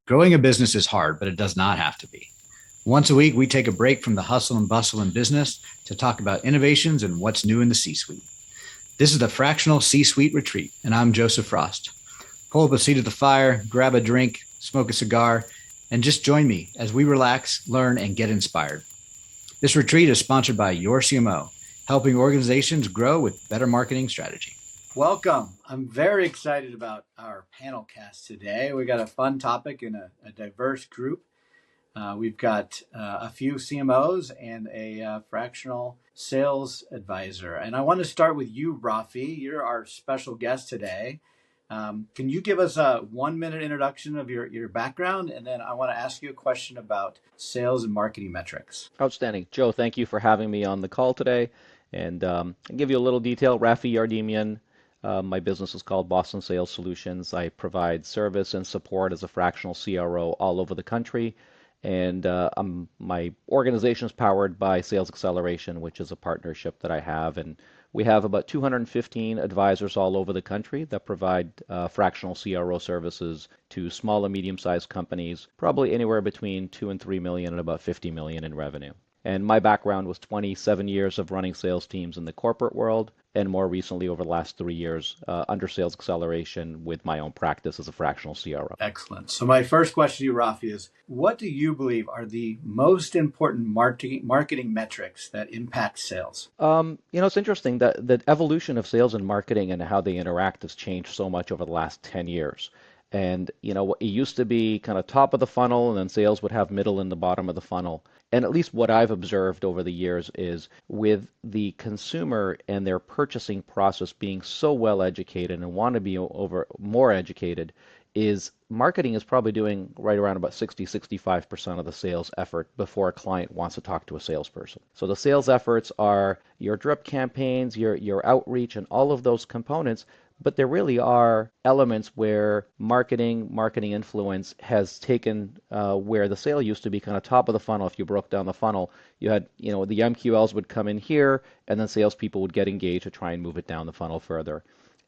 Growing a business is hard, but it does not have to be. Once a week, we take a break from the hustle and bustle in business to talk about innovations and what's new in the C suite. This is the Fractional C Suite Retreat, and I'm Joseph Frost. Pull up a seat at the fire, grab a drink, smoke a cigar, and just join me as we relax, learn, and get inspired. This retreat is sponsored by Your CMO, helping organizations grow with better marketing strategy. Welcome. I'm very excited about our panel cast today. We got a fun topic and a diverse group. We've got a few CMOs and a fractional sales advisor. And I want to start with you, Raffi. You're our special guest today. Can you give us a 1 minute introduction of your background? And then I want to ask you a question about sales and marketing metrics. Outstanding. Joe, thank you for having me on the call today. And I'll give you a little detail. Raffi Yardemian. My business is called Boston Sales Solutions. I provide service and support as a fractional CRO all over the country. And my organization is powered by Sales Acceleration, which is a partnership that I have. And we have about 215 advisors all over the country that provide fractional CRO services to small and medium-sized companies, probably anywhere between 2 and 3 million and about 50 million in revenue. And my background was 27 years of running sales teams in the corporate world, and more recently, over the last 3 years, under Sales Acceleration with my own practice as a fractional CRO. Excellent. So my first question to you, Rafi, is what do you believe are the most important marketing metrics that impact sales? It's interesting that the evolution of sales and marketing and how they interact has changed so much over the last 10 years. And, it used to be kind of top of the funnel, and then sales would have middle and the bottom of the funnel. And at least what I've observed over the years is with the consumer and their purchasing process being so well educated and want to be more educated, is marketing is probably doing right around about 65% of the sales effort before a client wants to talk to a salesperson. So the sales efforts are your drip campaigns, your outreach, and all of those components. But there really are elements where marketing influence has taken where the sale used to be kind of top of the funnel. If you broke down the funnel, you had, the MQLs would come in here, and then salespeople would get engaged to try and move it down the funnel further.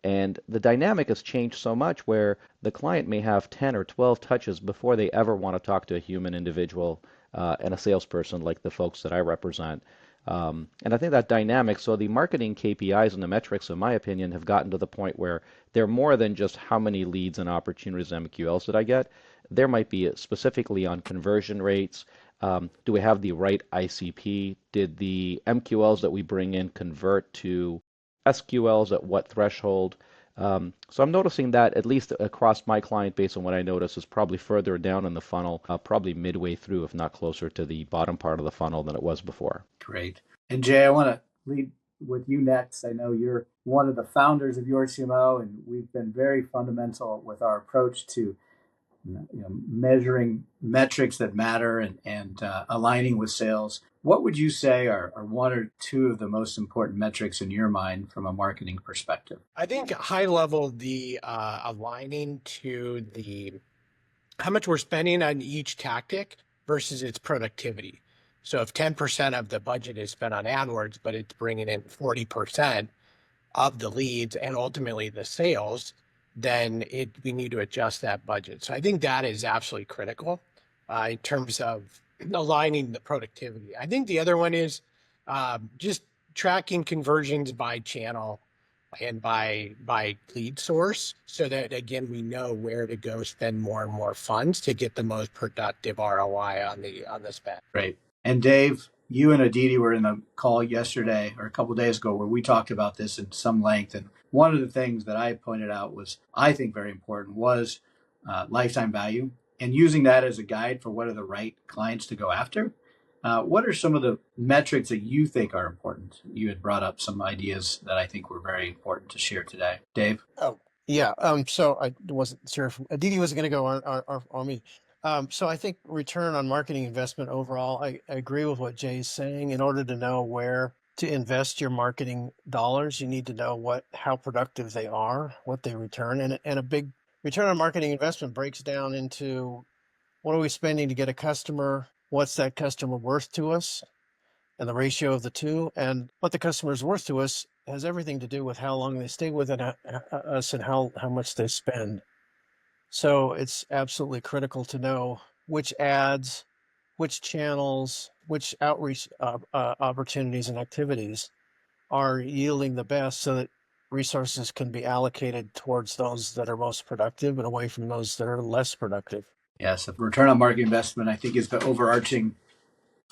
And the dynamic has changed so much where the client may have 10 or 12 touches before they ever want to talk to a human individual and a salesperson like the folks that I represent. And I think that dynamic, so the marketing KPIs and the metrics, in my opinion, have gotten to the point where they're more than just how many leads and opportunities and MQLs did I get. There might be specifically on conversion rates. Do we have the right ICP? Did the MQLs that we bring in convert to SQLs at what threshold? So I'm noticing that at least across my client base, and what I notice is probably further down in the funnel, probably midway through, if not closer to the bottom part of the funnel than it was before. Great. And Jay, I want to lead with you next. I know you're one of the founders of Your CMO, and we've been very fundamental with our approach to measuring metrics that matter and aligning with sales. What would you say are one or two of the most important metrics in your mind from a marketing perspective? I think high level, the aligning to how much we're spending on each tactic versus its productivity. So if 10% of the budget is spent on AdWords, but it's bringing in 40% of the leads and ultimately the sales, then we need to adjust that budget. So I think that is absolutely critical in terms of aligning the productivity. I think the other one is just tracking conversions by channel and by lead source, so that again we know where to go spend more and more funds to get the most productive ROI on the spend. Great. And Dave, you and Aditi were in the call yesterday or a couple of days ago where we talked about this in some length. And one of the things that I pointed out was, I think very important, was lifetime value and using that as a guide for what are the right clients to go after. What are some of the metrics that you think are important? You had brought up some ideas that I think were very important to share today. Dave? Oh, yeah. So I wasn't sure if Aditi was going to go on me. So I think return on marketing investment overall, I agree with what Jay's saying. In order to know where to invest your marketing dollars, you need to know how productive they are, what they return. And a big return on marketing investment breaks down into what are we spending to get a customer, what's that customer worth to us, and the ratio of the two. And what the customer is worth to us has everything to do with how long they stay with us and how much they spend. So it's absolutely critical to know which ads, which channels, which outreach opportunities and activities are yielding the best so that resources can be allocated towards those that are most productive and away from those that are less productive. Yes, return on market investment, I think, is the overarching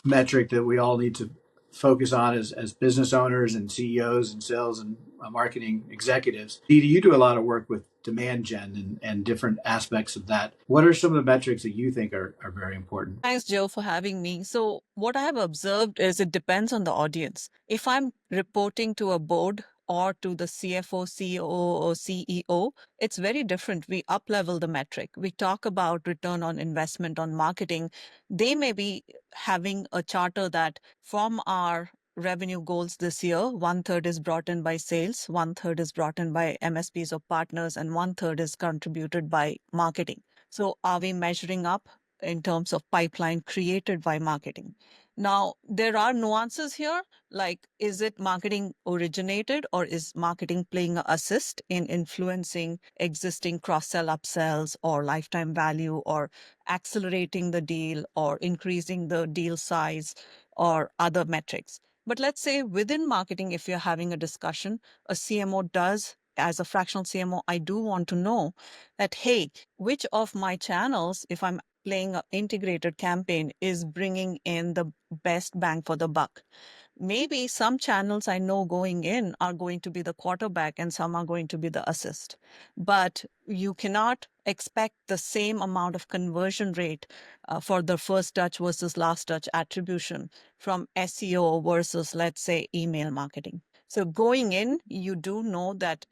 metric that we all need to focus on as business owners and CEOs and sales and marketing executives. Dee, you do a lot of work with demand gen and different aspects of that. What are some of the metrics that you think are very important? Thanks, Joe, for having me. So, what I have observed is it depends on the audience. If I'm reporting to a board or to the CFO, CEO, or CEO, it's very different. We up level the metric. We talk about return on investment on marketing. They may be having a charter that from our revenue goals this year, one third is brought in by sales, one third is brought in by MSPs or partners, and one third is contributed by marketing. So, are we measuring up in terms of pipeline created by marketing? Now, there are nuances here, like is it marketing originated or is marketing playing an assist in influencing existing cross-sell upsells or lifetime value or accelerating the deal or increasing the deal size or other metrics? But let's say within marketing, if you're having a discussion, a CMO does, as a fractional CMO, I do want to know that, hey, which of my channels, if I'm playing an integrated campaign, is bringing in the best bang for the buck? Maybe some channels I know going in are going to be the quarterback and some are going to be the assist. But you cannot expect the same amount of conversion rate for the first touch versus last touch attribution from SEO versus, let's say, email marketing. So going in, you do know that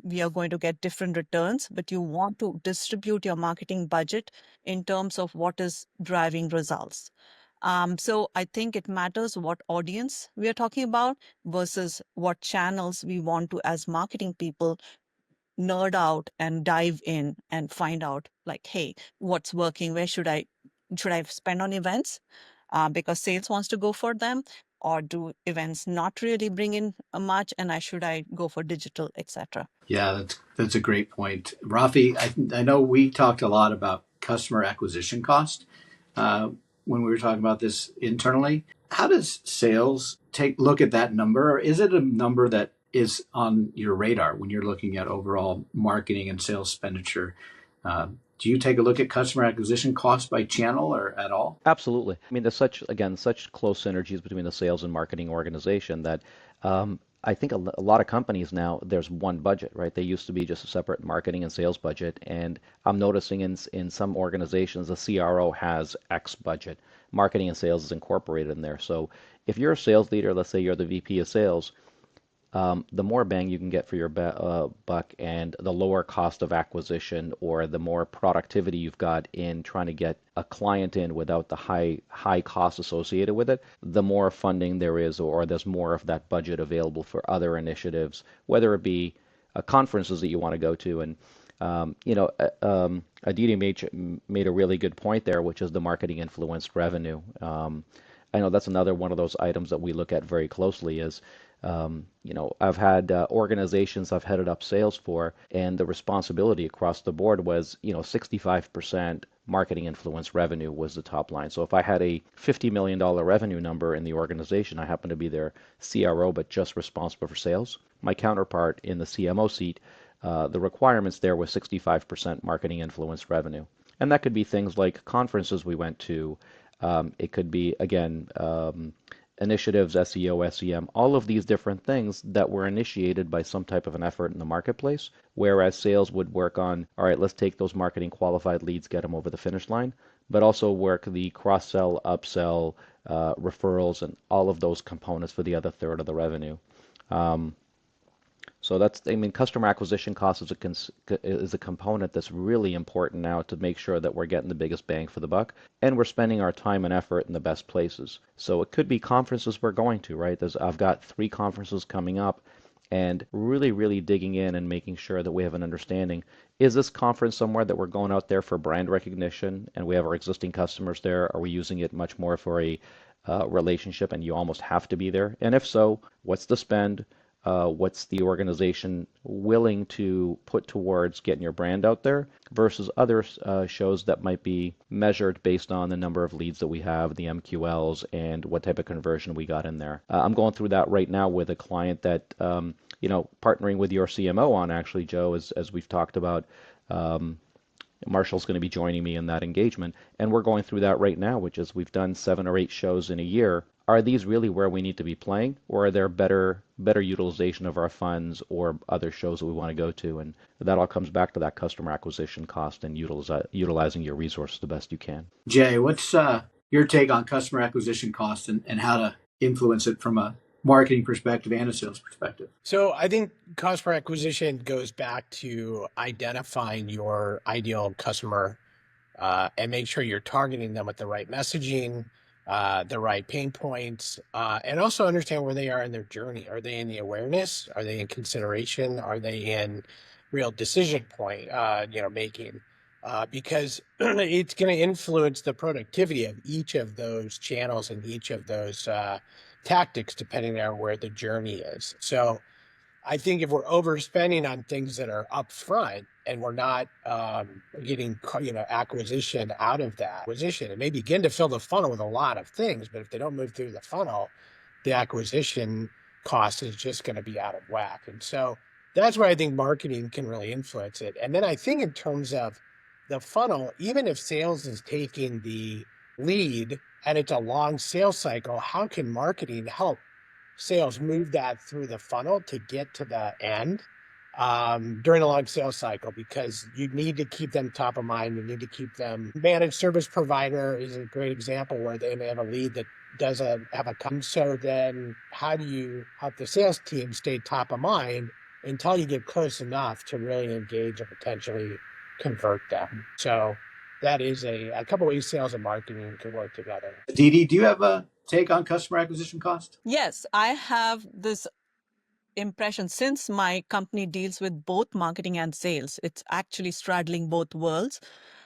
we are going to get different returns, but you want to distribute your marketing budget in terms of what is driving results. So I think it matters what audience we are talking about versus what channels we want to, as marketing people, nerd out and dive in and find out, like, hey, what's working? Where should I spend on events because sales wants to go for them, or do events not really bring in much and I go for digital, etc.? Yeah, that's a great point. Rafi, I know we talked a lot about customer acquisition cost when we were talking about this internally. How does sales look at that number? Or is it a number that is on your radar when you're looking at overall marketing and sales expenditure? Do you take a look at customer acquisition costs by channel or at all? Absolutely. I mean, there's such close synergies between the sales and marketing organization that I think a lot of companies now, there's one budget, right? They used to be just a separate marketing and sales budget. And I'm noticing in some organizations, the CRO has X budget. Marketing and sales is incorporated in there. So if you're a sales leader, let's say you're the VP of sales, the more bang you can get for your buck and the lower cost of acquisition or the more productivity you've got in trying to get a client in without the high cost associated with it, the more funding there is, or there's more of that budget available for other initiatives, whether it be conferences that you want to go to. And Aditi made a really good point there, which is the marketing influenced revenue. I know that's another one of those items that we look at very closely is, I've had organizations I've headed up sales for, and the responsibility across the board was, 65% marketing influence revenue was the top line. So if I had a $50 million revenue number in the organization, I happen to be their CRO, but just responsible for sales. My counterpart in the CMO seat, the requirements there was 65% marketing influence revenue. And that could be things like conferences we went to. It could be, again, initiatives, SEO, SEM, all of these different things that were initiated by some type of an effort in the marketplace, whereas sales would work on, all right, let's take those marketing qualified leads, get them over the finish line, but also work the cross-sell, upsell, referrals, and all of those components for the other third of the revenue. So customer acquisition cost is a component that's really important now to make sure that we're getting the biggest bang for the buck, and we're spending our time and effort in the best places. So it could be conferences we're going to, right? I've got 3 conferences coming up, and really, really digging in and making sure that we have an understanding. Is this conference somewhere that we're going out there for brand recognition, and we have our existing customers there? Are we using it much more for a relationship, and you almost have to be there? And if so, what's the spend? what's the organization willing to put towards getting your brand out there versus other shows that might be measured based on the number of leads that we have, the MQLs, and what type of conversion we got in there. I'm going through that right now with a client that, partnering with your CMO on actually, Joe, as we've talked about. Marshall's going to be joining me in that engagement, and we're going through that right now, which is we've done 7 or 8 shows in a year. Are these really where we need to be playing, or are there better utilization of our funds or other shows that we want to go to? And that all comes back to that customer acquisition cost and utilizing your resources the best you can. Jay, what's your take on customer acquisition costs and how to influence it from a marketing perspective and a sales perspective? So I think cost per acquisition goes back to identifying your ideal customer and make sure you're targeting them with the right messaging, the right pain points, and also understand where they are in their journey. Are they in the awareness? Are they in consideration? Are they in real decision point, making? Because it's going to influence the productivity of each of those channels and each of those tactics, depending on where the journey is. So I think if we're overspending on things that are upfront and we're not getting acquisition out of that acquisition, it may begin to fill the funnel with a lot of things, but if they don't move through the funnel, the acquisition cost is just going to be out of whack. And so that's where I think marketing can really influence it. And then I think in terms of the funnel, even if sales is taking the lead and it's a long sales cycle, how can marketing help sales move that through the funnel to get to the end during a long sales cycle? Because you need to keep them top of mind. You need to keep them. Managed service provider is a great example where they may have a lead that doesn't have a come. So then how do you help the sales team stay top of mind until you get close enough to really engage and potentially convert them? So that is a couple ways sales and marketing can work together. Aditi, do you have a take on customer acquisition cost? Yes, I have this impression since my company deals with both marketing and sales, it's actually straddling both worlds,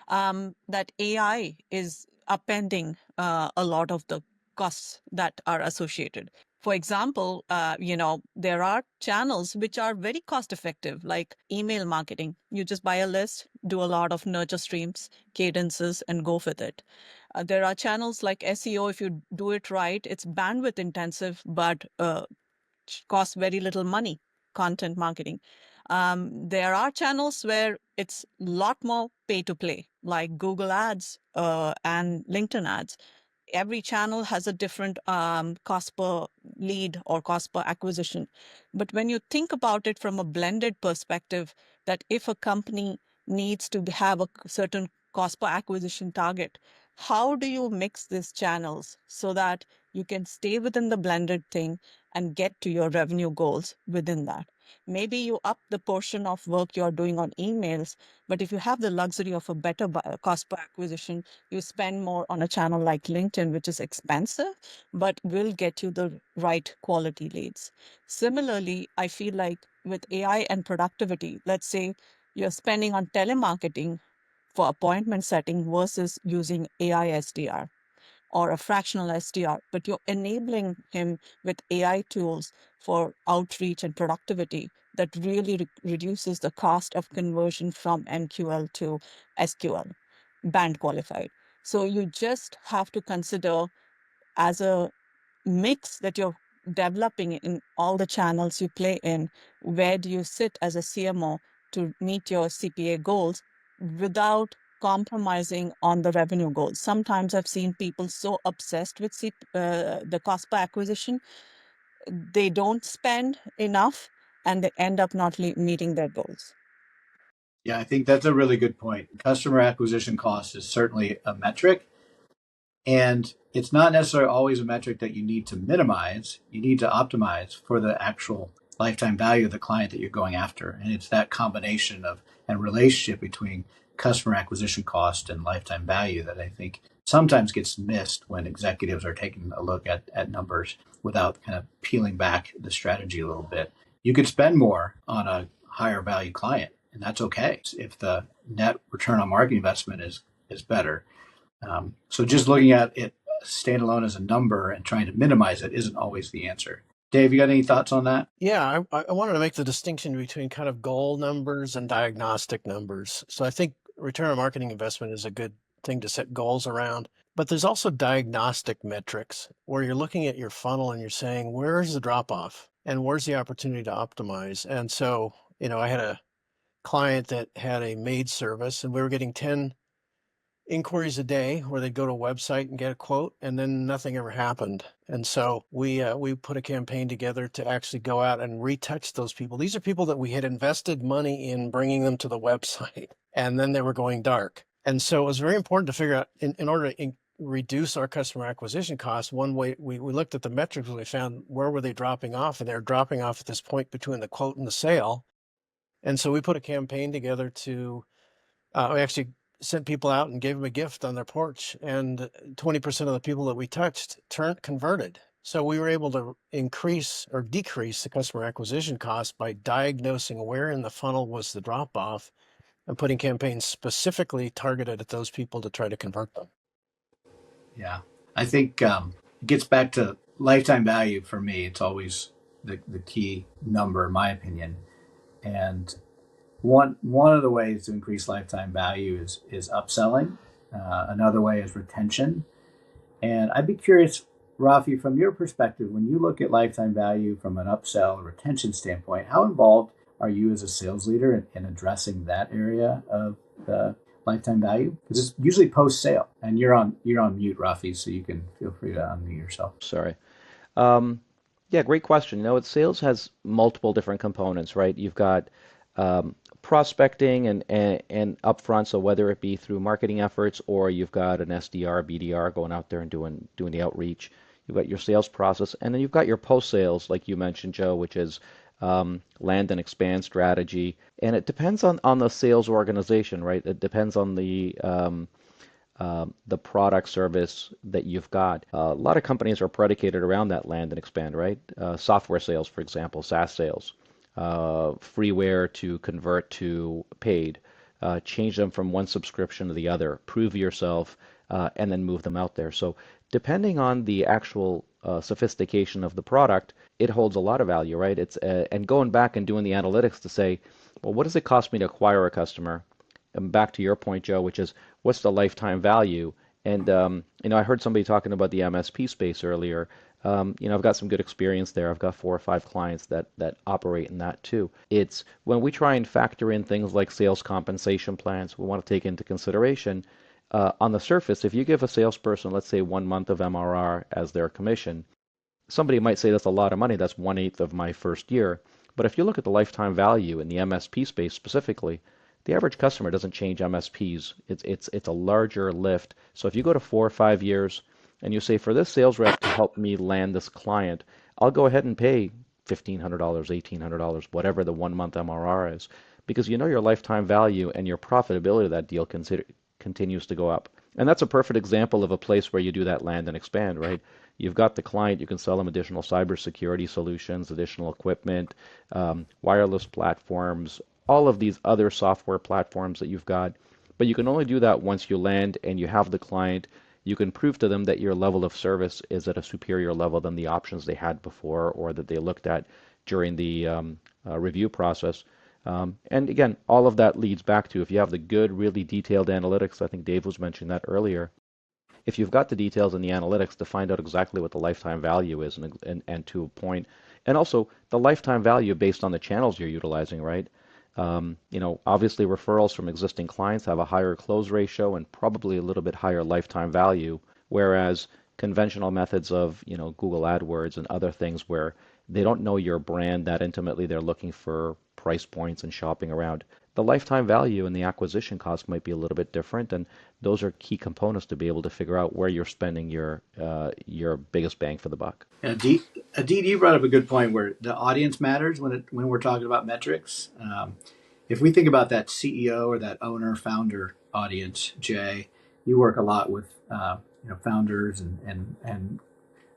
that AI is upending a lot of the costs that are associated. For example, there are channels which are very cost effective, like email marketing. You just buy a list, do a lot of nurture streams, cadences, and go with it. There are channels like SEO. If you do it right, it's bandwidth intensive, but costs very little money, content marketing. There are channels where it's a lot more pay to play, like Google ads and LinkedIn ads. Every channel has a different cost per lead or cost per acquisition. But when you think about it from a blended perspective, that if a company needs to have a certain cost per acquisition target, how do you mix these channels so that you can stay within the blended thing and get to your revenue goals within that? Maybe you up the portion of work you're doing on emails, but if you have the luxury of a better cost per acquisition, you spend more on a channel like LinkedIn, which is expensive, but will get you the right quality leads. Similarly, I feel like with AI and productivity, let's say you're spending on telemarketing for appointment setting versus using AI SDR or a fractional SDR, but you're enabling him with AI tools for outreach and productivity that really reduces the cost of conversion from MQL to SQL, band qualified. So you just have to consider as a mix that you're developing in all the channels you play in, where do you sit as a CMO to meet your CPA goals without compromising on the revenue goals? Sometimes I've seen people so obsessed with the cost per acquisition, they don't spend enough and they end up not meeting their goals. Yeah, I think that's a really good point. Customer acquisition cost is certainly a metric, and it's not necessarily always a metric that you need to minimize. You need to optimize for the actual lifetime value of the client that you're going after. And it's that combination of and relationship between customer acquisition cost and lifetime value that I think sometimes gets missed when executives are taking a look at numbers without kind of peeling back the strategy a little bit. You could spend more on a higher value client, and that's okay if the net return on marketing investment is better. So just looking at it standalone as a number and trying to minimize it isn't always the answer. Dave, you got any thoughts on that? Yeah, I wanted to make the distinction between kind of goal numbers and diagnostic numbers. So I think return on marketing investment is a good thing to set goals around. But there's also diagnostic metrics where you're looking at your funnel and you're saying, where's the drop off and where's the opportunity to optimize? And so, I had a client that had a maid service and we were getting 10 inquiries a day where they'd go to a website and get a quote and then nothing ever happened. And so we put a campaign together to actually go out and retouch those people. These are people that we had invested money in bringing them to the website and then they were going dark. And so it was very important to figure out in order to reduce our customer acquisition costs. One way we looked at the metrics and we found where were they dropping off, and they're dropping off at this point between the quote and the sale. And so we put a campaign together to we actually sent people out and gave them a gift on their porch, and 20% of the people that we touched converted. So we were able to increase or decrease the customer acquisition cost by diagnosing where in the funnel was the drop off and putting campaigns specifically targeted at those people to try to convert them. Yeah. I think it gets back to lifetime value for me. It's always the key number, in my opinion. And one of the ways to increase lifetime value is upselling. Another way is retention. And I'd be curious, Raffi, from your perspective, when you look at lifetime value from an upsell or retention standpoint, how involved are you as a sales leader in addressing that area of the lifetime value? Because it's usually post sale, and you're on mute, Raffi, so you can feel free to unmute yourself. Sorry. Yeah, great question. Sales has multiple different components, right? You've got prospecting and upfront, so whether it be through marketing efforts or you've got an SDR, BDR going out there and doing the outreach. You've got your sales process, and then you've got your post sales, like you mentioned, Joe, which is land and expand strategy. And it depends on the sales organization, right? It depends on the product service that you've got. A lot of companies are predicated around that land and expand, right? Software sales, for example, SaaS sales, freeware to convert to paid, change them from one subscription to the other, prove yourself, and then move them out there. So depending on the actual sophistication of the product, it holds a lot of value, right? And going back and doing the analytics to say, well, what does it cost me to acquire a customer? And back to your point, Joe, which is what's the lifetime value? And I heard somebody talking about the MSP space earlier. I've got some good experience there. I've got 4 or 5 clients that operate in that too. It's when we try and factor in things like sales compensation plans, we want to take into consideration on the surface, if you give a salesperson, let's say 1 month of MRR as their commission, somebody might say that's a lot of money. That's 1/8 of my first year. But if you look at the lifetime value in the MSP space specifically, the average customer doesn't change MSPs. It's a larger lift. So if you go to 4 or 5 years and you say, for this sales rep to help me land this client, I'll go ahead and pay $1,500, $1,800, whatever the 1 month MRR is, because you know your lifetime value and your profitability of that deal continues to go up. And that's a perfect example of a place where you do that land and expand, right? You've got the client, you can sell them additional cybersecurity solutions, additional equipment, wireless platforms, all of these other software platforms that you've got. But you can only do that once you land and you have the client. You can prove to them that your level of service is at a superior level than the options they had before or that they looked at during the review process. And again, all of that leads back to if you have the good, really detailed analytics, I think Dave was mentioning that earlier. If you've got the details in the analytics to find out exactly what the lifetime value is and to a point, and also the lifetime value based on the channels you're utilizing, right? Obviously referrals from existing clients have a higher close ratio and probably a little bit higher lifetime value, whereas conventional methods of, Google AdWords and other things where they don't know your brand that intimately, they're looking for price points and shopping around. The lifetime value and the acquisition cost might be a little bit different, and those are key components to be able to figure out where you're spending your biggest bang for the buck. Aditi, you brought up a good point where the audience matters when we're talking about metrics. If we think about that CEO or that owner founder audience, Jay, you work a lot with founders and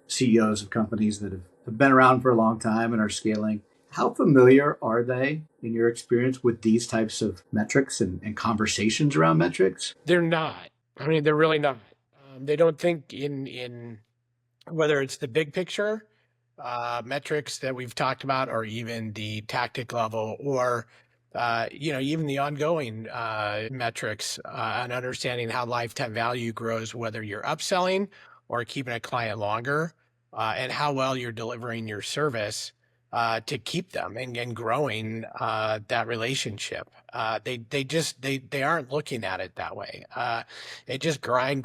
CEOs of companies that have been around for a long time and are scaling. How familiar are they, in your experience, with these types of metrics and conversations around metrics? They're not. I mean, they're really not. They don't think in whether it's the big picture metrics that we've talked about, or even the tactic level, or even the ongoing metrics, and understanding how lifetime value grows, whether you're upselling or keeping a client longer, and how well you're delivering your service to keep them and growing that relationship. They aren't looking at it that way. They just grind,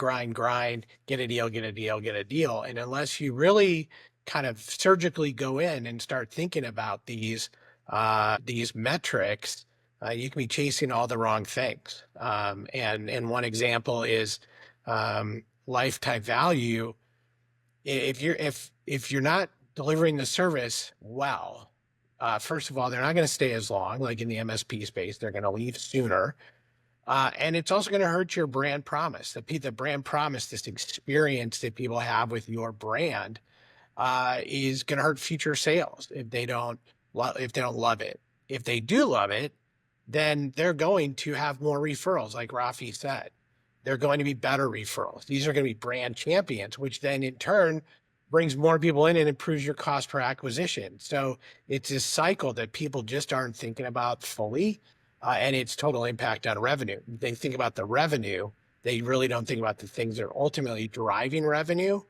get a deal, get a deal, get a deal. And unless you really kind of surgically go in and start thinking about these metrics, you can be chasing all the wrong things. And one example is lifetime value. If you're not delivering the service well, first of all, they're not going to stay as long. Like in the MSP space, they're going to leave sooner. And it's also going to hurt your brand promise. The brand promise, this experience that people have with your brand, is going to hurt future sales if they don't love it. If they do love it, then they're going to have more referrals, like Raffi said. They're going to be better referrals. These are going to be brand champions, which then in turn brings more people in and improves your cost per acquisition. So it's this cycle that people just aren't thinking about fully, and its total impact on revenue. They think about the revenue. They really don't think about the things that are ultimately driving revenue.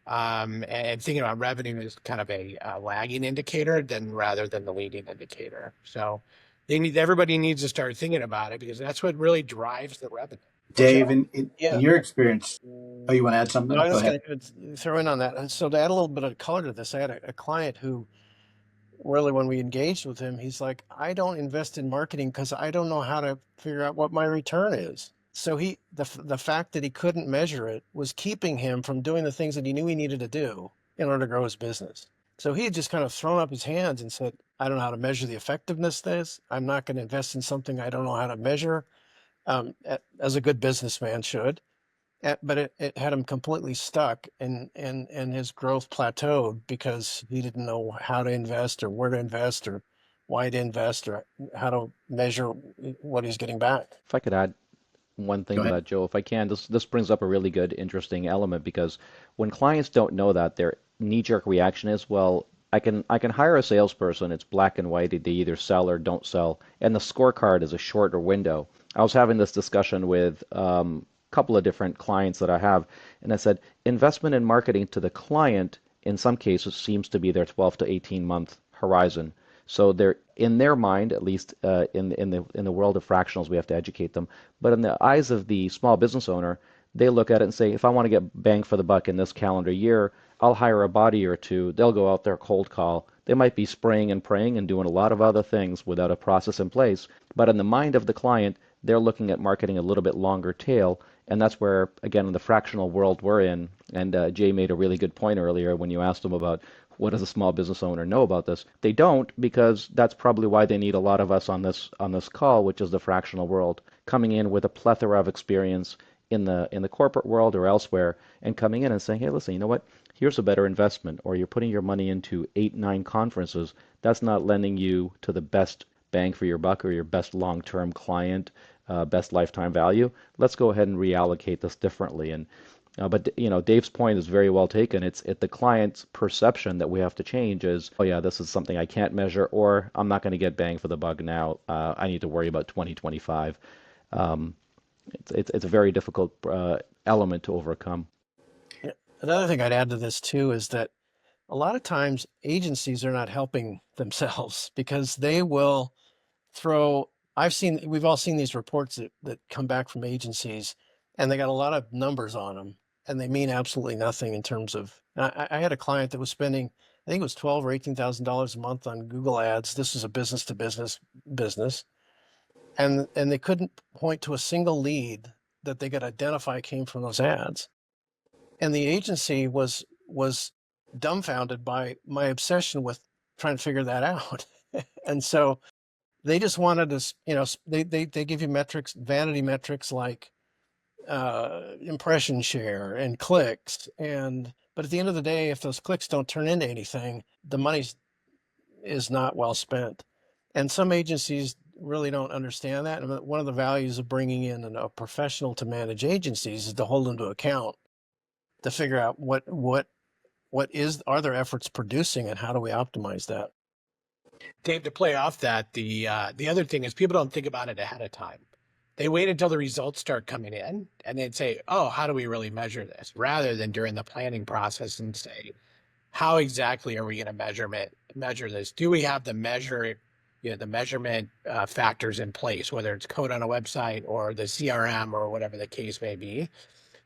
And thinking about revenue is kind of a lagging indicator rather than the leading indicator. So everybody needs to start thinking about it, because that's what really drives the revenue. Dave, in Yeah. your experience, you want to add something? No, I Go was ahead. going to throw in on that. And so to add a little bit of color to this, I had a client who really, when we engaged with him, he's like, I don't invest in marketing because I don't know how to figure out what my return is. So the fact that he couldn't measure it was keeping him from doing the things that he knew he needed to do in order to grow his business. So he had just kind of thrown up his hands and said, I don't know how to measure the effectiveness of this. I'm not going to invest in something I don't know how to measure, as a good businessman should. But it had him completely stuck, and his growth plateaued because he didn't know how to invest or where to invest or why to invest or how to measure what he's getting back. If I could add one thing Go to ahead. that, Joe, if I can, this brings up a really good, interesting element, because when clients don't know that, their knee-jerk reaction is, well, I can hire a salesperson. It's black and white. They either sell or don't sell, and the scorecard is a shorter window. I was having this discussion with a couple of different clients that I have, and I said investment in marketing to the client in some cases seems to be their 12 to 18-month horizon. So they're in their mind, at least in the world of fractionals, we have to educate them. But in the eyes of the small business owner, they look at it and say, if I want to get bang for the buck in this calendar year, I'll hire a body or two. They'll go out there cold call. They might be spraying and praying and doing a lot of other things without a process in place. But in the mind of the client, they're looking at marketing a little bit longer tail. And that's where, again, in the fractional world we're in, and Jay made a really good point earlier when you asked him about what does a small business owner know about this? They don't, because that's probably why they need a lot of us on this call, which is the fractional world, coming in with a plethora of experience in the corporate world or elsewhere, and coming in and saying, hey, listen, you know what? Here's a better investment, or you're putting your money into 8, 9 conferences. That's not lending you to the best bang for your buck or your best long-term client, best lifetime value. Let's go ahead and reallocate this differently. And but Dave's point is very well taken. It's the client's perception that we have to change. Is, oh yeah, this is something I can't measure, or I'm not going to get bang for the buck now. I need to worry about 2025. It's a very difficult element to overcome. Yeah. Another thing I'd add to this too is that a lot of times agencies are not helping themselves because they will throw. We've all seen these reports that come back from agencies, and they got a lot of numbers on them, and they mean absolutely nothing in terms of. I had a client that was spending, I think it was $12,000 or $18,000 a month on Google ads. This is a business to business, and they couldn't point to a single lead that they could identify came from those ads, and the agency was dumbfounded by my obsession with trying to figure that out, and so they just wanted to, they give you metrics, vanity metrics like impression share and clicks, but at the end of the day, if those clicks don't turn into anything, the money is not well spent. And some agencies really don't understand that. And one of the values of bringing in a professional to manage agencies is to hold them to account, to figure out what are their efforts producing, and how do we optimize that? Dave, to play off that, the other thing is people don't think about it ahead of time. They wait until the results start coming in and then say, "Oh, how do we really measure this?" Rather than during the planning process and say, "How exactly are we going to measure this? Do we have the measurement factors in place, whether it's code on a website or the CRM or whatever the case may be?"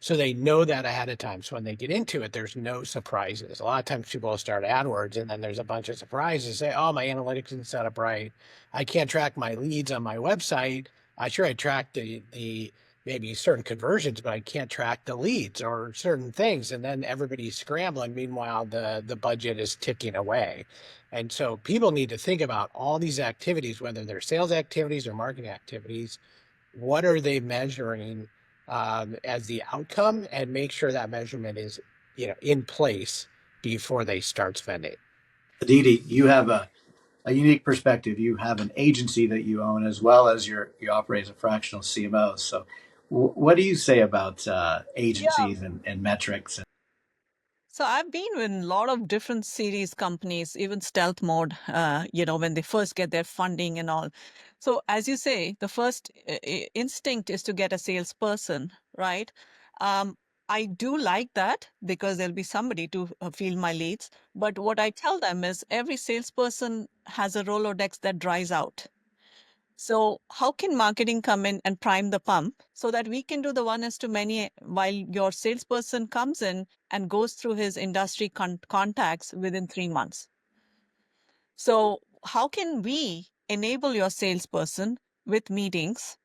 So they know that ahead of time. So when they get into it, there's no surprises. A lot of times people will start AdWords and then there's a bunch of surprises. Say, "Oh, my analytics isn't set up right. I can't track my leads on my website. I track the maybe certain conversions, but I can't track the leads or certain things." And then everybody's scrambling. Meanwhile, the budget is ticking away. And so people need to think about all these activities, whether they're sales activities or marketing activities. What are they measuring as the outcome, and make sure that measurement is in place before they start spending. Aditi, you have a unique perspective. You have an agency that you own as well as you operate as a fractional CMO. So, what do you say about agencies and metrics? So I've been with a lot of different series companies, even stealth mode, when they first get their funding and all. So as you say, the first instinct is to get a salesperson, right? Um, I do like that because there'll be somebody to field my leads. But what I tell them is every salesperson has a Rolodex that dries out. So how can marketing come in and prime the pump so that we can do the one is to many while your salesperson comes in and goes through his industry contacts within 3 months? So how can we enable your salesperson with meetings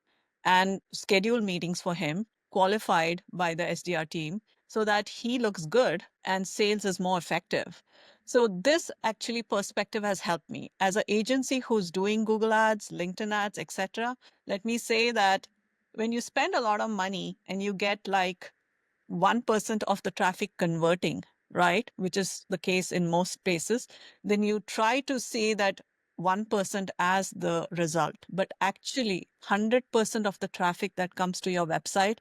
and schedule meetings for him, qualified by the SDR team, so that he looks good and sales is more effective? So this actually perspective has helped me as an agency who's doing Google ads, LinkedIn ads, etc. Let me say that when you spend a lot of money and you get like 1% of the traffic converting, right, which is the case in most places, then you try to say that 1% as the result. But actually, 100% of the traffic that comes to your website,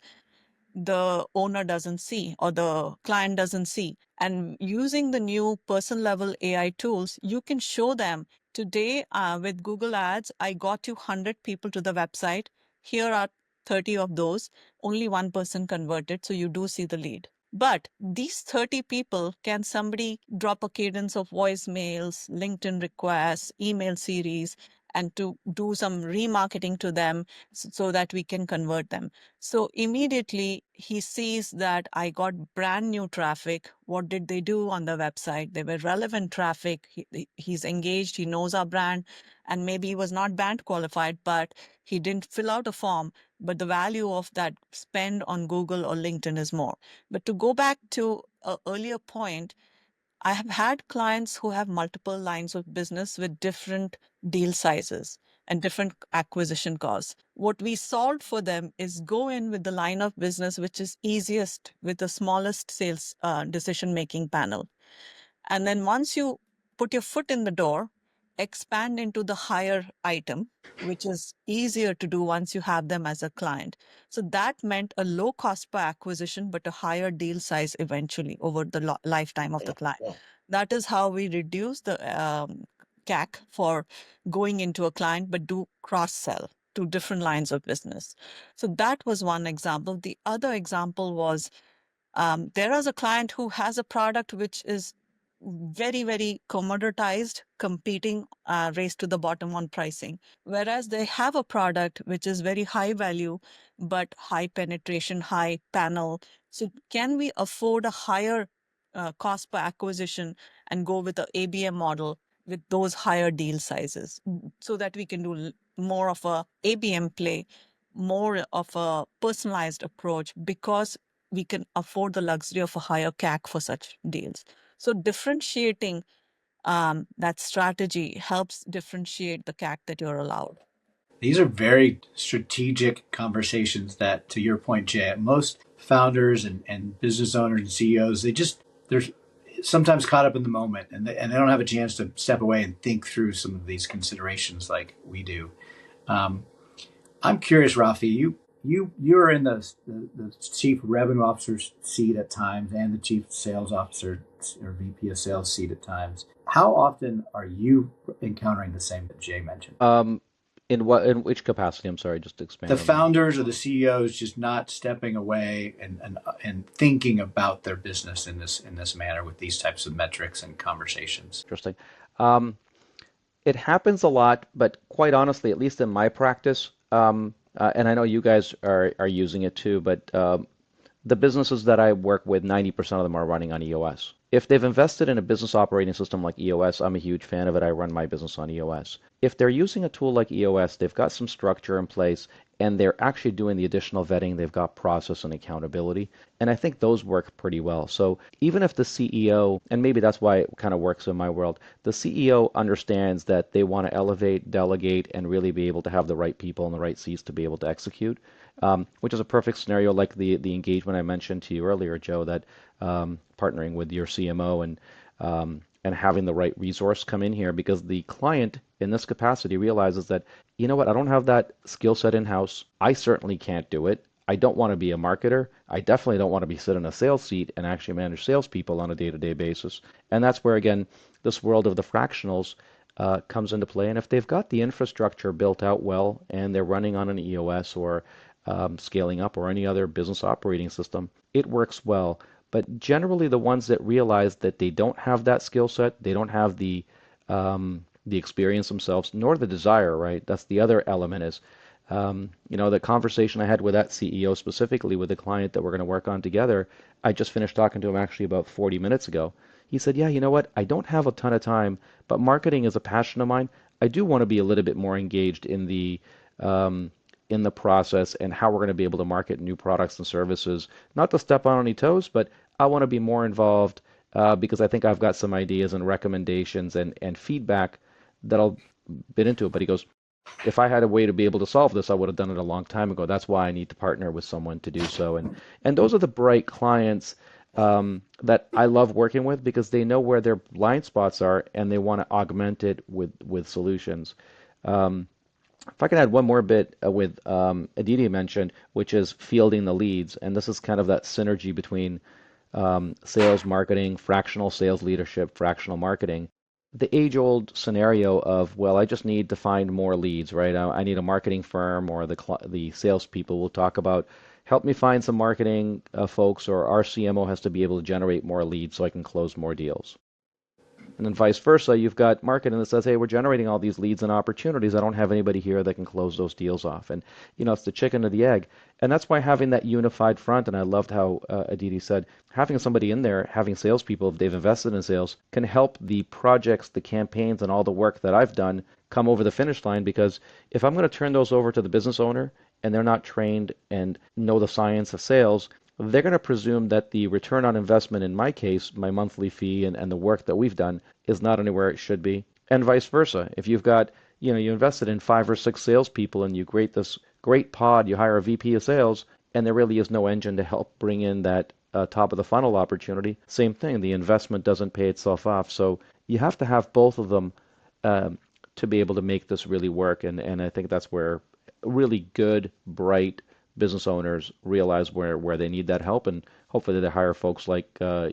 the owner doesn't see or the client doesn't see. And using the new person level AI tools, you can show them today with Google Ads, I got you 100 people to the website. Here are 30 of those, only 1% converted. So you do see the lead. But these 30 people, can somebody drop a cadence of voicemails, LinkedIn requests, email series, and to do some remarketing to them so that we can convert them? So immediately he sees that I got brand new traffic. What did they do on the website? They were relevant traffic. He's engaged. He knows our brand, and maybe he was not band qualified, but he didn't fill out a form. But the value of that spend on Google or LinkedIn is more. But to go back to an earlier point, I have had clients who have multiple lines of business with different deal sizes and different acquisition costs. What we solved for them is go in with the line of business which is easiest with the smallest sales decision-making panel. And then once you put your foot in the door, expand into the higher item, which is easier to do once you have them as a client. So that meant a low cost per acquisition, but a higher deal size eventually over the lifetime of the client. That is how we reduce the CAC for going into a client, but do cross sell to different lines of business. So that was one example. The other example was there is a client who has a product which is very, very commoditized, competing race to the bottom on pricing. Whereas they have a product which is very high value, but high penetration, high panel. So can we afford a higher cost per acquisition and go with the ABM model with those higher deal sizes so that we can do more of a ABM play, more of a personalized approach, because we can afford the luxury of a higher CAC for such deals. So differentiating that strategy helps differentiate the CAC that you're allowed. These are very strategic conversations that, to your point, Jay, most founders and business owners and CEOs, they're sometimes caught up in the moment, and they don't have a chance to step away and think through some of these considerations like we do. I'm curious, Raffi, you're in the chief revenue officer's seat at times and the chief sales officer or VP of sales seat at times. How often are you encountering the same that Jay mentioned? In which capacity? I'm sorry, just to expand The on that. founders or the CEOs just not stepping away and thinking about their business in this manner with these types of metrics and conversations. Interesting. It happens a lot, but quite honestly, at least in my practice, and I know you guys are using it too, but the businesses that I work with, 90% of them are running on EOS. If they've invested in a business operating system like EOS, I'm a huge fan of it. I run my business on EOS. If they're using a tool like EOS, they've got some structure in place and they're actually doing the additional vetting. They've got process and accountability. And I think those work pretty well. So even if the CEO, and maybe that's why it kind of works in my world, the CEO understands that they want to elevate, delegate, and really be able to have the right people in the right seats to be able to execute. Which is a perfect scenario like the engagement I mentioned to you earlier, Joe, that partnering with your CMO and having the right resource come in here because the client in this capacity realizes that, you know what, I don't have that skill set in-house. I certainly can't do it. I don't want to be a marketer. I definitely don't want to be sitting in a sales seat and actually manage salespeople on a day-to-day basis. And that's where, again, this world of the fractionals comes into play. And if they've got the infrastructure built out well and they're running on an EOS or scaling up or any other business operating system, it works well. But generally, the ones that realize that they don't have that skill set, they don't have the experience themselves, nor the desire, right? That's the other element is, the conversation I had with that CEO specifically with the client that we're going to work on together, I just finished talking to him actually about 40 minutes ago. He said, yeah, you know what? I don't have a ton of time, but marketing is a passion of mine. I do want to be a little bit more engaged in the process and how we're going to be able to market new products and services. Not to step on any toes, but I want to be more involved because I think I've got some ideas and recommendations and feedback that I'll bit into it. But he goes, if I had a way to be able to solve this, I would have done it a long time ago. That's why I need to partner with someone to do so. And those are the bright clients that I love working with because they know where their blind spots are and they want to augment it with solutions. If I can add one more bit with Aditi mentioned, which is fielding the leads, and this is kind of that synergy between sales, marketing, fractional sales leadership, fractional marketing. The age-old scenario of, well, I just need to find more leads, right? I need a marketing firm or the salespeople will talk about, help me find some marketing folks, or our CMO has to be able to generate more leads so I can close more deals. And then vice versa, you've got marketing that says, hey, we're generating all these leads and opportunities. I don't have anybody here that can close those deals off. And, it's the chicken or the egg. And that's why having that unified front, and I loved how Aditi said, having somebody in there, having salespeople, if they've invested in sales, can help the projects, the campaigns, and all the work that I've done come over the finish line. Because if I'm going to turn those over to the business owner and they're not trained and know the science of sales, they're going to presume that the return on investment, in my case, my monthly fee and the work that we've done, is not anywhere it should be. And vice versa. If you've got, you invested in 5 or 6 salespeople and you create this great pod, you hire a VP of sales, and there really is no engine to help bring in that top of the funnel opportunity, same thing. The investment doesn't pay itself off. So you have to have both of them to be able to make this really work. And I think that's where really good, bright business owners realize where they need that help, and hopefully they hire folks like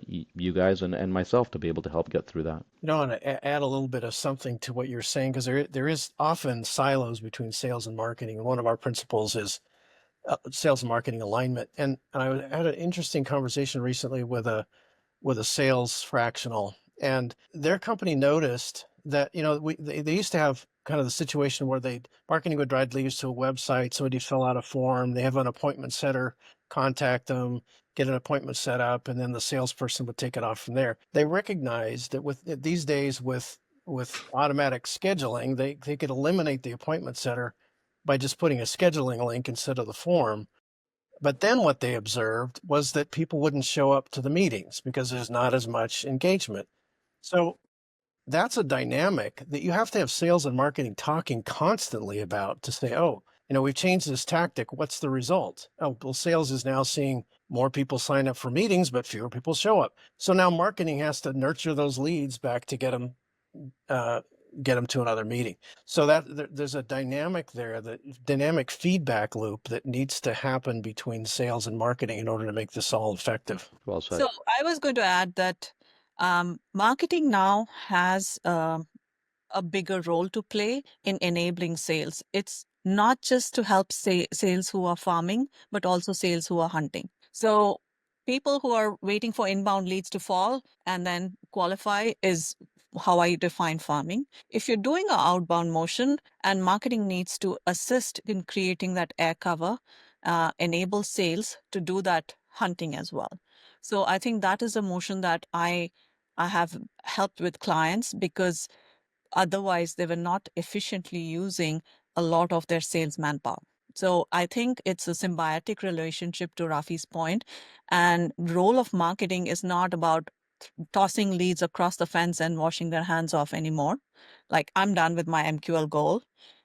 you guys and myself to be able to help get through that. I want to add a little bit of something to what you're saying because there is often silos between sales and marketing. And one of our principles is sales and marketing alignment. And I had an interesting conversation recently with a sales fractional, and their company noticed that they used to have kind of the situation where marketing would drive leads to a website, somebody fill out a form, they have an appointment setter contact them, get an appointment set up, and then the salesperson would take it off from there. They recognized that with these days with automatic scheduling, they could eliminate the appointment setter by just putting a scheduling link instead of the form. But then what they observed was that people wouldn't show up to the meetings because there's not as much engagement. So that's a dynamic that you have to have sales and marketing talking constantly about to say, oh, we've changed this tactic. What's the result? Oh, well, sales is now seeing more people sign up for meetings, but fewer people show up. So now marketing has to nurture those leads back to get them get them to another meeting. So there's a dynamic there, the dynamic feedback loop that needs to happen between sales and marketing in order to make this all effective. Well said. So I was going to add that marketing now has a bigger role to play in enabling sales. It's not just to help sales who are farming, but also sales who are hunting. So people who are waiting for inbound leads to fall and then qualify is how I define farming. If you're doing an outbound motion and marketing needs to assist in creating that air cover, enable sales to do that hunting as well. So I think that is a motion that I have helped with clients because otherwise they were not efficiently using a lot of their sales manpower. So I think it's a symbiotic relationship to Rafi's point, and role of marketing is not about tossing leads across the fence and washing their hands off anymore. Like, I'm done with my MQL goal.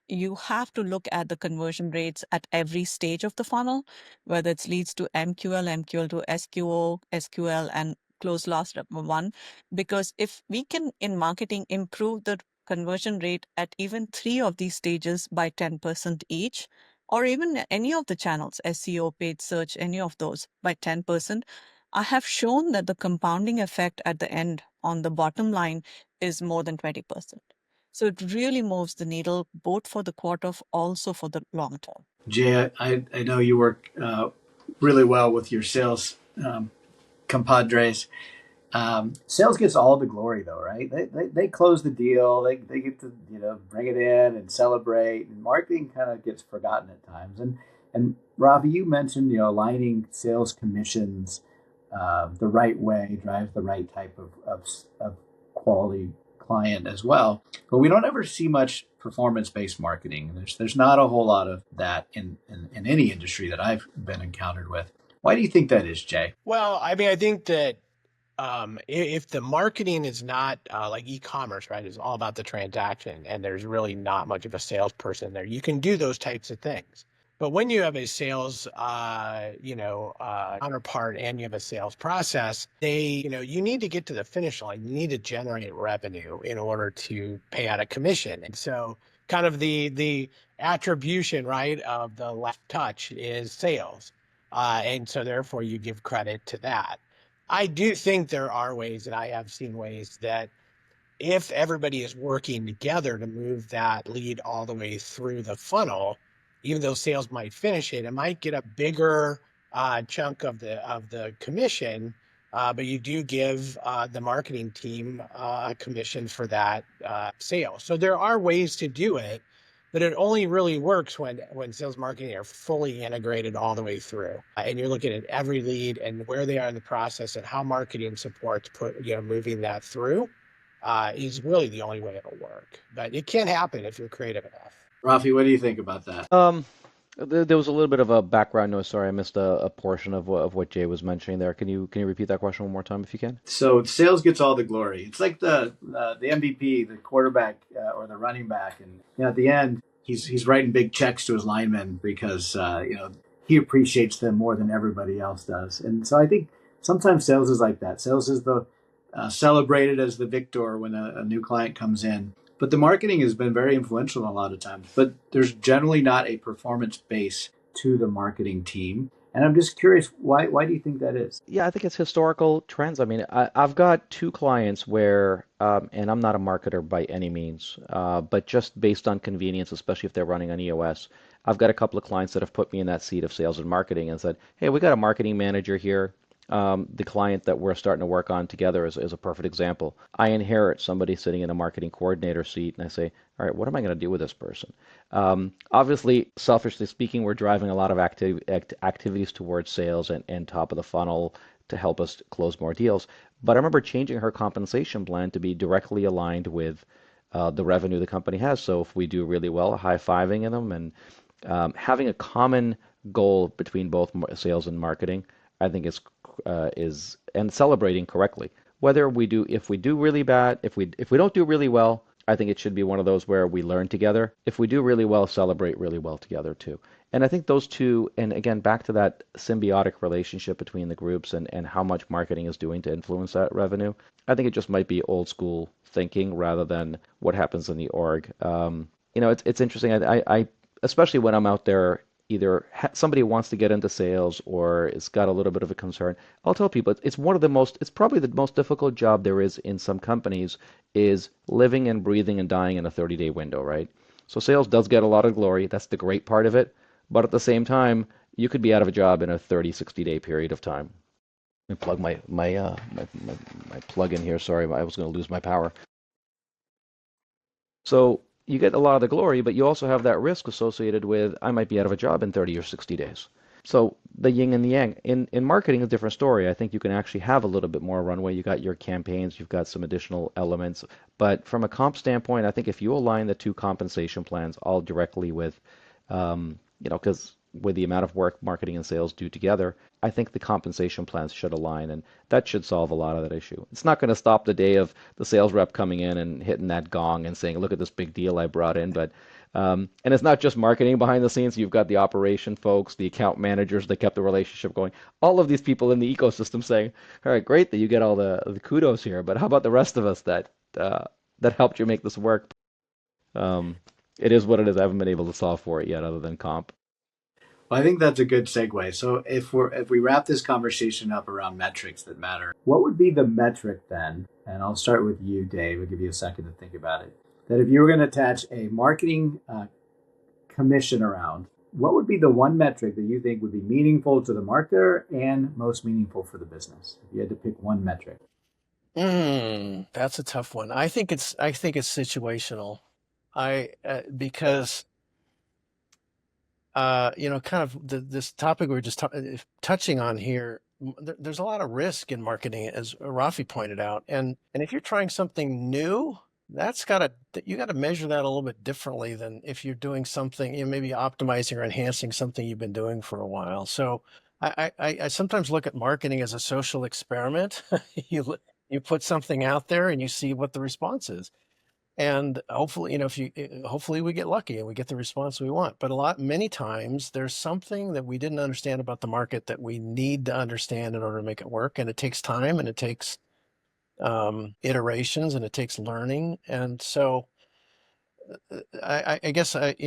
You have to look at the conversion rates at every stage of the funnel, whether it's leads to MQL, MQL to SQO, SQL, and close last one. Because if we can, in marketing, improve the conversion rate at even 3 of these stages by 10% each, or even any of the channels, SEO, paid search, any of those by 10%, I have shown that the compounding effect at the end on the bottom line is more than 20%. So it really moves the needle both for the quarter, also for the long term. Jay, I know you work really well with your sales compadres. Sales gets all the glory, though, right? They close the deal. They get to bring it in and celebrate. And marketing kind of gets forgotten at times. And Ravi, you mentioned aligning sales commissions the right way drives the right type of quality client as well. But we don't ever see much performance-based marketing. There's not a whole lot of that in any industry that I've been encountered with. Why do you think that is, Jay? Well, I mean, I think that if the marketing is not like e-commerce, right, it's all about the transaction and there's really not much of a salesperson there, you can do those types of things. But when you have a sales, counterpart and you have a sales process, you need to get to the finish line. You need to generate revenue in order to pay out a commission. And so kind of the attribution, right, of the left touch is sales. And so therefore you give credit to that. I do think there are ways, and I have seen ways that if everybody is working together to move that lead all the way through the funnel, even though sales might finish it, it might get a bigger chunk of the commission, but you do give the marketing team a commission for that sale. So there are ways to do it, but it only really works when sales marketing are fully integrated all the way through. And you're looking at every lead and where they are in the process and how marketing supports moving that through is really the only way it'll work. But it can happen if you're creative enough. Rafi, what do you think about that? There was a little bit of a background noise. Sorry, I missed a portion of what Jay was mentioning there. Can you repeat that question one more time if you can? So sales gets all the glory. It's like the MVP, the quarterback or the running back, and at the end he's writing big checks to his linemen because he appreciates them more than everybody else does. And so I think sometimes sales is like that. Sales is the celebrated as the victor when a new client comes in. But the marketing has been very influential a lot of times. But there's generally not a performance base to the marketing team. And I'm just curious, why do you think that is? Yeah, I think it's historical trends. I mean, I've got 2 clients where, and I'm not a marketer by any means, but just based on convenience, especially if they're running on EOS, I've got a couple of clients that have put me in that seat of sales and marketing and said, hey, we got a marketing manager here. The client that we're starting to work on together is a perfect example. I inherit somebody sitting in a marketing coordinator seat, and I say, all right, what am I going to do with this person? Obviously, selfishly speaking, we're driving a lot of activities towards sales and top of the funnel to help us close more deals. But I remember changing her compensation plan to be directly aligned with the revenue the company has. So if we do really well, high-fiving them and having a common goal between both sales and marketing, I think is and celebrating correctly. If we do really bad, if we don't do really well, I think it should be one of those where we learn together. If we do really well, celebrate really well together too. And I think those two, and again, back to that symbiotic relationship between the groups and how much marketing is doing to influence that revenue, I think it just might be old school thinking rather than what happens in the org. It's interesting. I especially when I'm out there, either somebody wants to get into sales or it's got a little bit of a concern. I'll tell people it's probably the most difficult job there is in some companies is living and breathing and dying in a 30-day window, right? So sales does get a lot of glory. That's the great part of it. But at the same time, you could be out of a job in a 30, 60-day period of time. Let me plug my plug in here. Sorry, I was going to lose my power. So you get a lot of the glory, but you also have that risk associated with I might be out of a job in 30 or 60 days. So the yin and the yang. In marketing, a different story. I think you can actually have a little bit more runway. You got your campaigns, you've got some additional elements. But from a comp standpoint, I think if you align the two compensation plans all directly with, because with the amount of work marketing and sales do together, I think the compensation plans should align, and that should solve a lot of that issue. It's not going to stop the day of the sales rep coming in and hitting that gong and saying, "Look at this big deal I brought in." But and it's not just marketing behind the scenes. You've got the operation folks, the account managers that kept the relationship going. All of these people in the ecosystem saying, "All right, great that you get all the kudos here, but how about the rest of us that helped you make this work?" Um, it is what it is. I haven't been able to solve for it yet, other than comp. Well, I think that's a good segue. So if we wrap this conversation up around metrics that matter, what would be the metric then? And I'll start with you, Dave. I'll give you a second to think about it. That if you were going to attach a marketing commission around, what would be the one metric that you think would be meaningful to the marketer and most meaningful for the business? If you had to pick one metric. That's a tough one. I think it's situational. Because kind of this topic we're just touching on here, there's a lot of risk in marketing, as Raffi pointed out. And if you're trying something new, you got to measure that a little bit differently than if you're doing something, maybe optimizing or enhancing something you've been doing for a while. So I sometimes look at marketing as a social experiment. You put something out there and you see what the response is. And hopefully, hopefully we get lucky and we get the response we want. But many times there's something that we didn't understand about the market that we need to understand in order to make it work. And it takes time and it takes iterations and it takes learning. And so I guess I've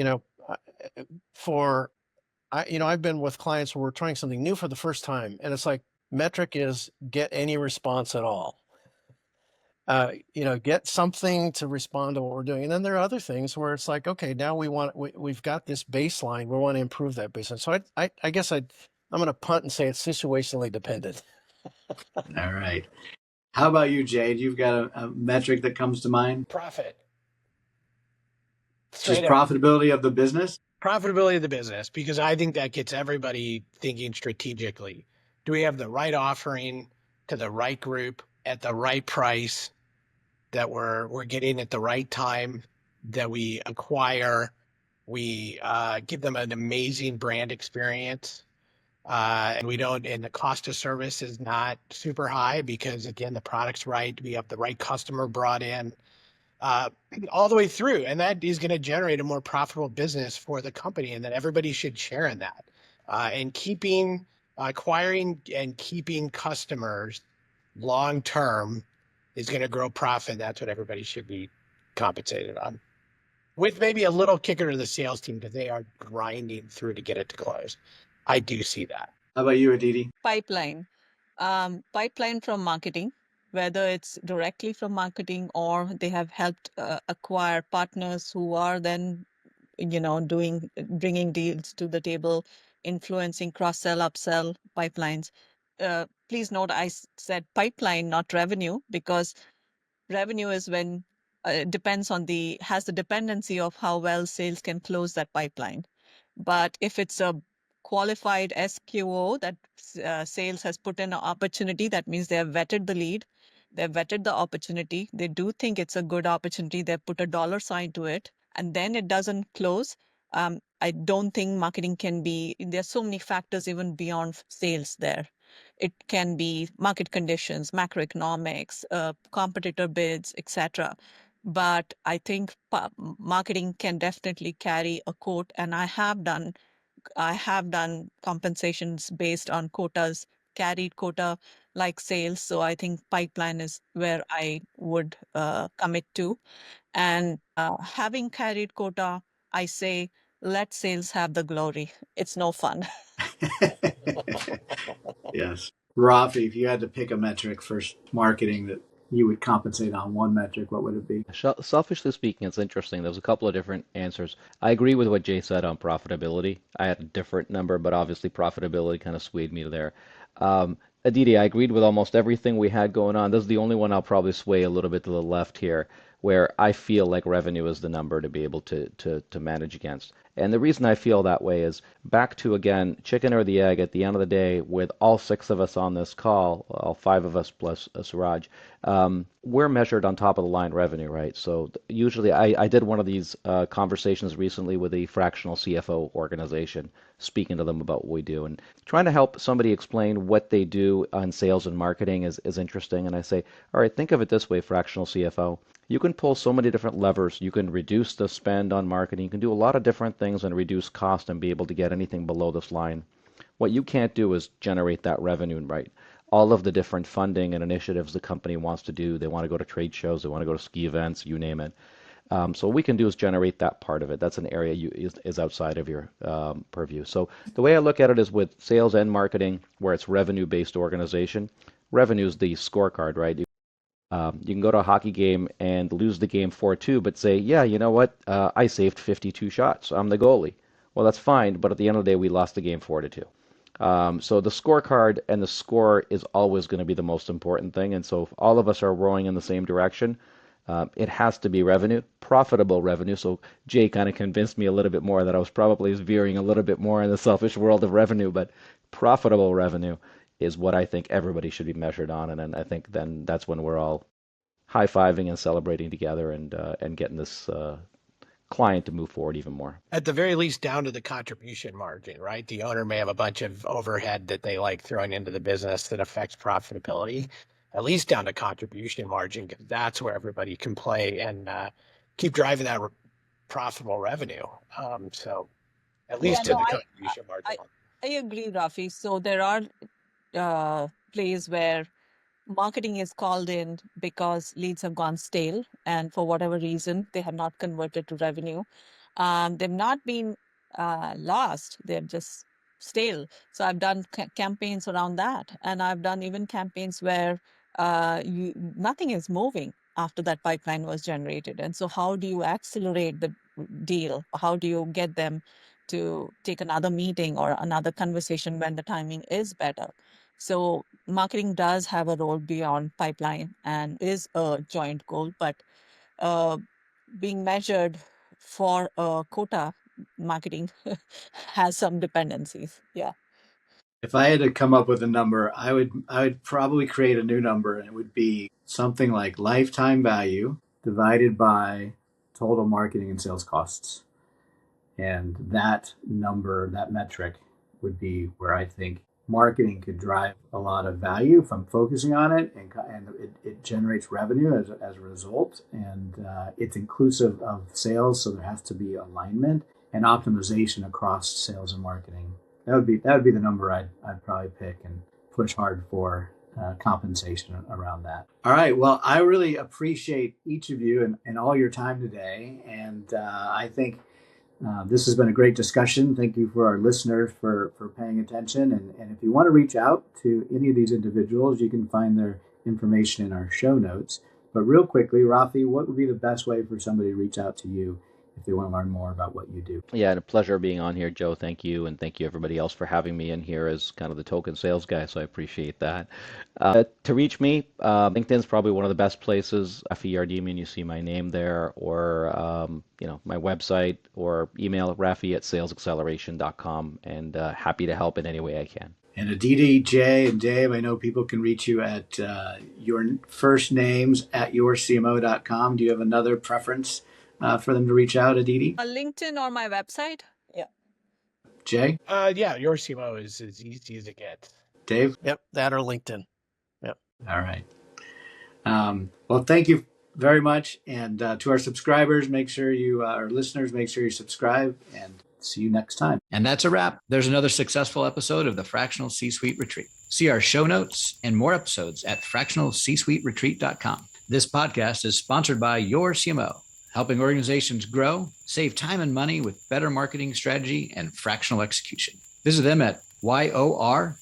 been with clients where we're trying something new for the first time, and it's like metric is get any response at all. Get something to respond to what we're doing. And then there are other things where it's like, okay, now we've got this baseline. We want to improve that baseline. So I guess I'm going to punt and say it's situationally dependent. All right. How about you, Jade? You've got a metric that comes to mind? Profit. Just profitability of the business? Profitability of the business, because I think that gets everybody thinking strategically. Do we have the right offering to the right group at the right price that we're getting at the right time, that we acquire, we give them an amazing brand experience, and the cost of service is not super high because, again, the product's right, we have the right customer brought in, all the way through, and that is going to generate a more profitable business for the company, and that everybody should share in that. And acquiring and keeping customers long term is going to grow profit. That's what everybody should be compensated on, with maybe a little kicker to the sales team because they are grinding through to get it to close. I do see that. How about you, Aditi? Pipeline. Pipeline from marketing, whether it's directly from marketing or they have helped acquire partners who are then, bringing deals to the table, influencing cross-sell, upsell pipelines. Please note I said pipeline, not revenue, because revenue is when has the dependency of how well sales can close that pipeline. But if it's a qualified SQO that sales has put in an opportunity, that means they have vetted the lead, they've vetted the opportunity, they do think it's a good opportunity, they put a dollar sign to it, and then it doesn't close. I don't think marketing can be, there's so many factors even beyond sales there. It can be market conditions, macroeconomics, competitor bids, etc. But I think marketing can definitely carry a quote, and I have done I have done compensations based on quotas, carried quota like sales. So I think pipeline is where I would commit to. And having carried quota, I say, let sales have the glory. It's no fun. Yes. Rafi, if you had to pick a metric for marketing that you would compensate on, one metric, what would it be? Selfishly speaking, it's interesting. There's a couple of different answers. I agree with what Jay said on profitability. I had a different number, but obviously profitability kind of swayed me there. Aditi, I agreed with almost everything we had going on. This is the only one I'll probably sway a little bit to the left here, where I feel like revenue is the number to be able to manage against. And the reason I feel that way is back to, again, chicken or the egg at the end of the day, with all six of us on this call, all five of us plus Suraj, we're measured on top of the line revenue, right? So usually I did one of these conversations recently with a fractional CFO organization, speaking to them about what we do. And trying to help somebody explain what they do on sales and marketing is interesting. And I say, all right, think of it this way, fractional CFO. You can pull so many different levers. You can reduce the spend on marketing. You can do a lot of different things and reduce cost and be able to get anything below this line. What you can't do is generate that revenue, right? All of the different funding and initiatives the company wants to do. They want to go to trade shows. They want to go to ski events, you name it. So what we can do is generate that part of it. That's an area is outside of your purview. So the way I look at it is with sales and marketing, where it's revenue-based organization. Revenue is the scorecard, right? You can go to a hockey game and lose the game 4-2, but say, yeah, you know what? I saved 52 shots. I'm the goalie. Well, that's fine, but at the end of the day, we lost the game 4-2. So the scorecard and the score is always going to be the most important thing. And so if all of us are rowing in the same direction, it has to be revenue, profitable revenue. So Jay kind of convinced me a little bit more that I was probably veering a little bit more in the selfish world of revenue, but profitable revenue is what I think everybody should be measured on. And then I think then that's when we're all high-fiving and celebrating together and getting this client to move forward even more. At the very least, down to the contribution margin, right? The owner may have a bunch of overhead that they like throwing into the business that affects profitability, at least down to contribution margin, because that's where everybody can play and keep driving that profitable revenue. So at Yeah, least to no, the I, contribution margin. I agree, Rafi. So there are plays where marketing is called in because leads have gone stale, and for whatever reason, they have not converted to revenue. They've not been lost, they're just stale. So I've done campaigns around that, and I've done even campaigns where nothing is moving after that pipeline was generated. And so, how do you accelerate the deal? How do you get them to take another meeting or another conversation when the timing is better? So marketing does have a role beyond pipeline and is a joint goal, but uh, being measured for a quota marketing has some dependencies. Yeah. If I had to come up with a number, I would probably create a new number, and it would be something like lifetime value divided by total marketing and sales costs. And that number, that metric, would be where I think marketing could drive a lot of value if I'm focusing on it, and it generates revenue as a result. And it's inclusive of sales, so there has to be alignment and optimization across sales and marketing. That would be the number I'd probably pick and push hard for compensation around that. All right. Well, I really appreciate each of you and all your time today. And I think this has been a great discussion. Thank you for our listeners for paying attention. And if you want to reach out to any of these individuals, you can find their information in our show notes. But real quickly, Rafi, what would be the best way for somebody to reach out to you if they want to learn more about what you do? Yeah, and a pleasure being on here, Joe. Thank you. And thank you everybody else for having me in here as kind of the token sales guy. So I appreciate that. To reach me, LinkedIn's probably one of the best places. Raffi Yardemian, you see my name there, or my website, or email Raffi@salesacceleration.com, and happy to help in any way I can. And Aditi, Jay, and Dave, I know people can reach you at your first names at yourcmo.com. Do you have another preference for them to reach out, Aditi? LinkedIn or my website. Yeah. Jay? Yeah, your CMO is as easy as it gets. Dave? Yep, that or LinkedIn. Yep. All right. Well, thank you very much. And to our subscribers, make sure you, our listeners, make sure you subscribe. And See you next time. And that's a wrap. There's another successful episode of the Fractional C-Suite Retreat. See our show notes and more episodes at fractionalcsuiteretreat.com. This podcast is sponsored by Your CMO, helping organizations grow, save time and money with better marketing strategy and fractional execution. Visit them at yorcmo.com,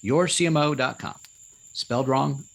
yourcmo.com. Spelled wrong,